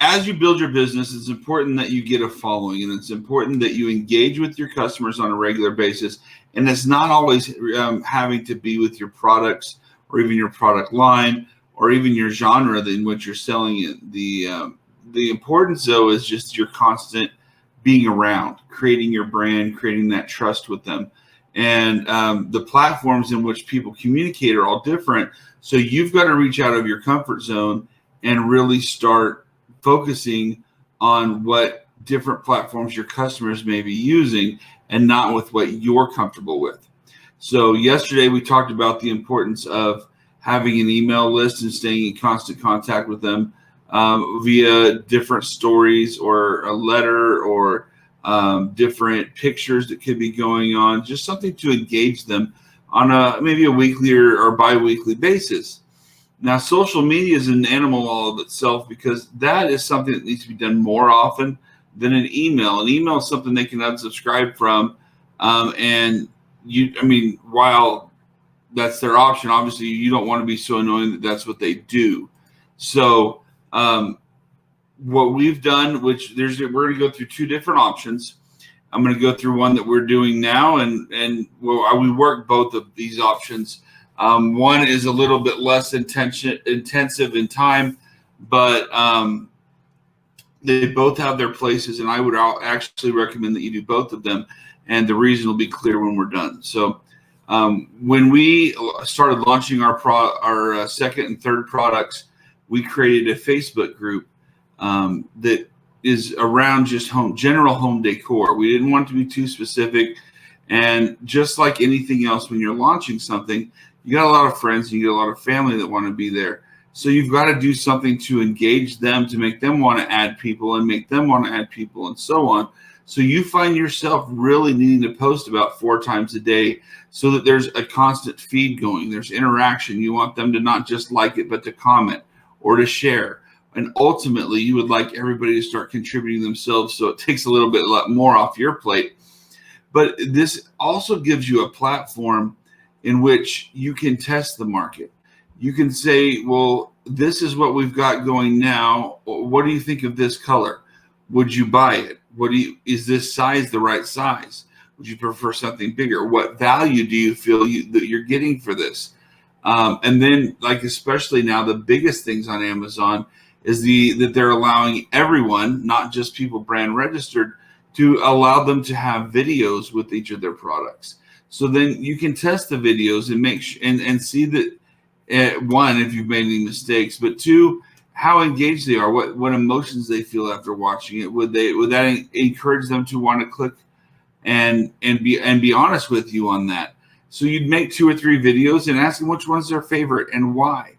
as you build your business, it's important that you get a following, and it's important that you engage with your customers on a regular basis. And it's not always having to be with your products or even your product line or even your genre in which you're selling it. The importance, though, is just your constant being around, creating your brand, creating that trust with them. And the platforms in which people communicate are all different. So you've got to reach out of your comfort zone and really start focusing on what different platforms your customers may be using and not with what you're comfortable with. So yesterday we talked about the importance of having an email list and staying in constant contact with them via different stories or a letter or different pictures that could be going on, just something to engage them on maybe a weekly or bi-weekly basis. Now, social media is an animal all of itself because that is something that needs to be done more often than an email. An email is something they can unsubscribe from. While that's their option, obviously you don't want to be so annoying that that's what they do. So what we've done, we're going to go through two different options. I'm going to go through one that we're doing now, and we work both of these options. One is a little bit less intensive in time, but they both have their places, and I would actually recommend that you do both of them, and the reason will be clear when we're done. So when we started launching our second and third products, we created a Facebook group that is around just general home decor. We didn't want to be too specific, and just like anything else, when you're launching something, you got a lot of friends, you get a lot of family that want to be there. So you've got to do something to engage them, to make them want to add people and make them want to add people and so on. So you find yourself really needing to post about 4 times a day so that there's a constant feed going. There's interaction. You want them to not just like it, but to comment or to share. And ultimately, you would like everybody to start contributing themselves so it takes a little bit more off your plate. But this also gives you a platform in which you can test the market. You can say, well, this is what we've got going now. What do you think of this color? Would you buy it? Is this size the right size? Would you prefer something bigger? What value do you feel that you're getting for this? And then, like, especially now, the biggest things on Amazon is that they're allowing everyone, not just people brand registered, to allow them to have videos with each of their products. So then you can test the videos and and see that, one, if you've made any mistakes, but two, how engaged they are, what emotions they feel after watching it. Would that encourage them to want to click and be honest with you on that? So you'd make 2 or 3 videos and ask them which one's their favorite and why.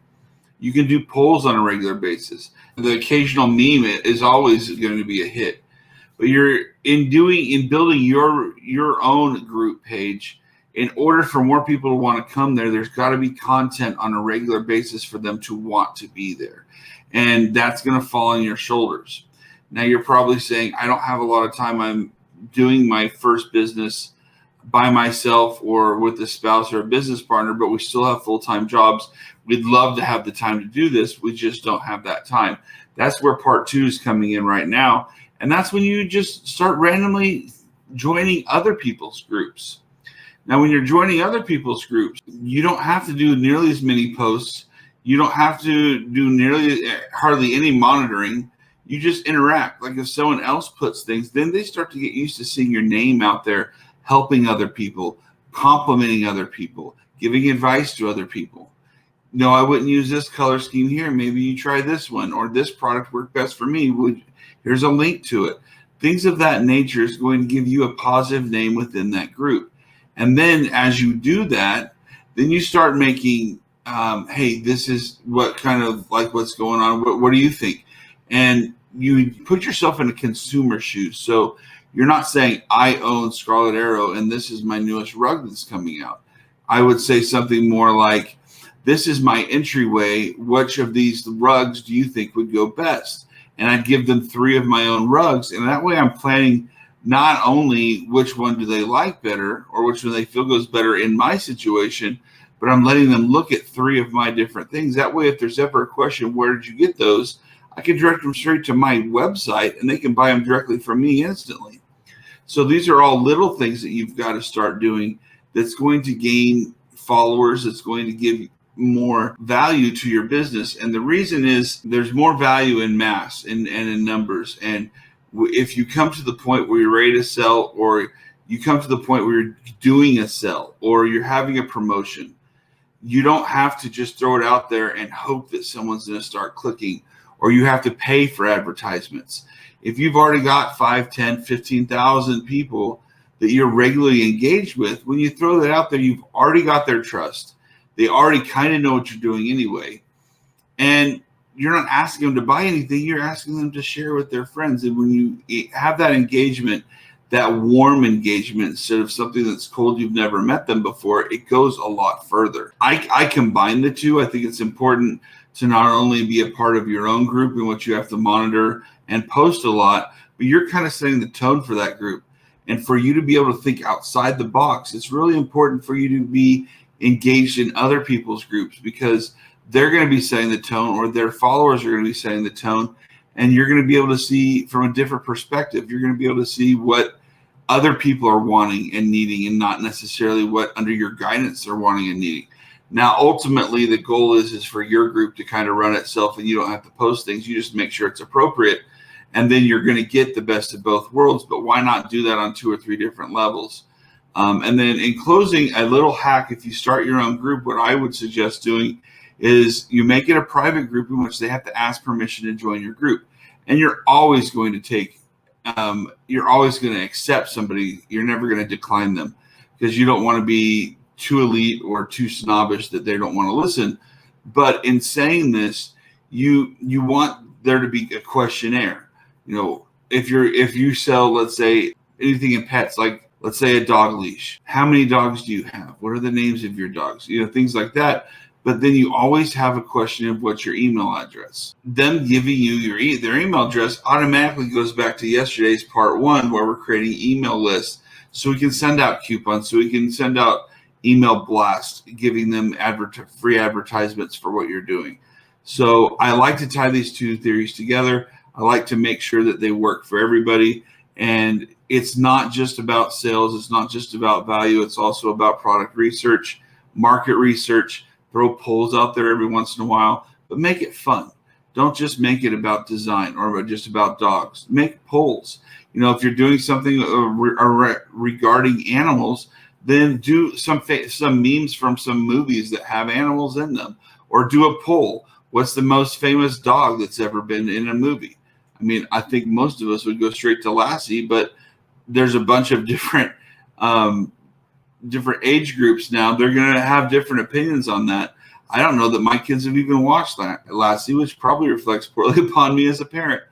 You can do polls on a regular basis. The occasional meme is always going to be a hit. But you're in building your own group page. In order for more people to want to come there, there's got to be content on a regular basis for them to want to be there. And that's going to fall on your shoulders. Now, you're probably saying, I don't have a lot of time. I'm doing my first business by myself or with a spouse or a business partner, but we still have full-time jobs. We'd love to have the time to do this. We just don't have that time. That's where part 2 is coming in right now. And that's when you just start randomly joining other people's groups. Now, when you're joining other people's groups, you don't have to do nearly as many posts. You don't have to do hardly any monitoring. You just interact. Like if someone else puts things, then they start to get used to seeing your name out there, helping other people, complimenting other people, giving advice to other people. No, I wouldn't use this color scheme here. Maybe you try this one, or this product worked best for me. Here's a link to it. Things of that nature is going to give you a positive name within that group. And then as you do that, then you start making, hey, this is what kind of like what's going on. What do you think? And you put yourself in a consumer shoes. So you're not saying, I own Scarlet Arrow and this is my newest rug that's coming out. I would say something more like, this is my entryway. Which of these rugs do you think would go best? And I'd give them 3 of my own rugs. And that way I'm planning not only which one do they like better or which one they feel goes better in my situation, but I'm letting them look at 3 of my different things. That way, if there's ever a question, where did you get those? I can direct them straight to my website and they can buy them directly from me instantly. So these are all little things that you've got to start doing that's going to gain followers, that's going to give more value to your business. And the reason is there's more value in mass and in numbers. And if you come to the point where you're ready to sell, or you come to the point where you're doing a sell, or you're having a promotion, you don't have to just throw it out there and hope that someone's going to start clicking, or you have to pay for advertisements. If you've already got 5, 10, 15,000 people that you're regularly engaged with, when you throw that out there, you've already got their trust. They already kind of know what you're doing anyway. And you're not asking them to buy anything. You're asking them to share with their friends. And when you have that engagement, that warm engagement, instead of something that's cold, you've never met them before, it goes a lot further. I combine the two. I think it's important to not only be a part of your own group in which you have to monitor and post a lot, but you're kind of setting the tone for that group. And for you to be able to think outside the box, it's really important for you to be engaged in other people's groups, because they're going to be setting the tone, or their followers are going to be setting the tone. And you're going to be able to see from a different perspective. You're going to be able to see what other people are wanting and needing, and not necessarily what under your guidance they're wanting and needing. Now, ultimately, the goal is for your group to kind of run itself, and you don't have to post things. You just make sure it's appropriate, and then you're going to get the best of both worlds. But why not do that on 2 or 3 different levels? And then in closing, a little hack: if you start your own group, what I would suggest doing is you make it a private group in which they have to ask permission to join your group. And you're always going to accept somebody. You're never going to decline them, because you don't want to be too elite or too snobbish that they don't want to listen. But in saying this, you want there to be a questionnaire. If you sell, let's say, anything in pets, like let's say a dog leash, how many dogs do you have? What are the names of your dogs? Things like that. But then you always have a question of what's your email address. Them giving you their email address automatically goes back to yesterday's part 1, where we're creating email lists, so we can send out coupons, so we can send out email blasts, giving them free advertisements for what you're doing. So I like to tie these two theories together. I like to make sure that they work for everybody. And it's not just about sales. It's not just about value. It's also about product research, market research. Throw polls out there every once in a while, but make it fun. Don't just make it about design or just about dogs. Make polls. If you're doing something regarding animals, then do some memes from some movies that have animals in them, or do a poll. What's the most famous dog that's ever been in a movie? I think most of us would go straight to Lassie, but there's a bunch of different age groups now. They're going to have different opinions on that. I don't know that my kids have even watched Lassie, which probably reflects poorly upon me as a parent.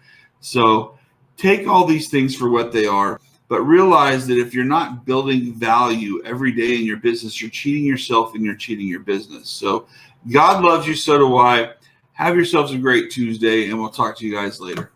So take all these things for what they are, but realize that if you're not building value every day in your business, you're cheating yourself and you're cheating your business. So God loves you, so do I. Have yourselves a great Tuesday, and we'll talk to you guys later.